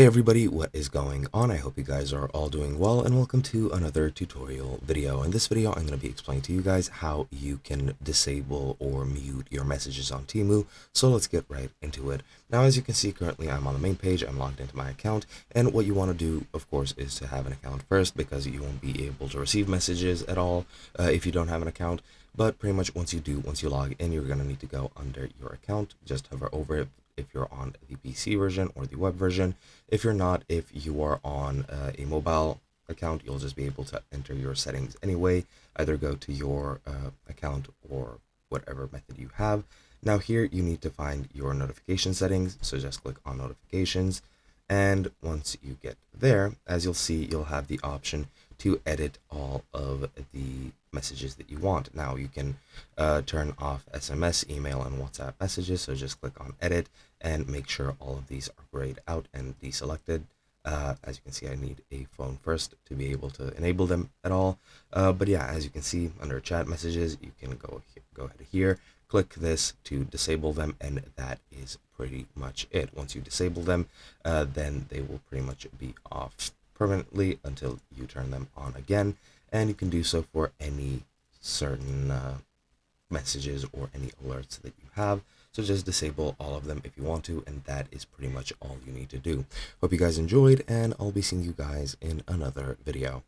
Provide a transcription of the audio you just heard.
Hey everybody, what is going on? I hope you guys are all doing well, and welcome to another tutorial video. In this video, I'm going to be explaining to you guys how you can disable or mute your messages on Temu. So let's get right into it. Now, as you can see, currently I'm on the main page. I'm logged into my account, and what you want to do, of course, is to have an account first, because you won't be able to receive messages at all if you don't have an account. But pretty much once you log in, you're going to need to go under your account. Just hover over it if you're on the PC version or the web version. If you're not, if you are on a mobile account, you'll just be able to enter your settings anyway. Either go to your account or whatever method you have. Now here you need to find your notification settings, so just click on notifications, and once you get there, as you'll see, you'll have the option to edit all of the messages that you want. Now you can turn off SMS, email, and WhatsApp messages, so just click on edit and make sure all of these are grayed out and deselected. As you can see, I need a phone first to be able to enable them at all. But yeah, as you can see under chat messages, you can go ahead here, click this to disable them, and that is pretty much it. Once you disable them, then they will pretty much be off permanently until you turn them on again, and you can do so for any certain messages or any alerts that you have. So just disable all of them if you want to, and that is pretty much all you need to do. Hope you guys enjoyed, and I'll be seeing you guys in another video.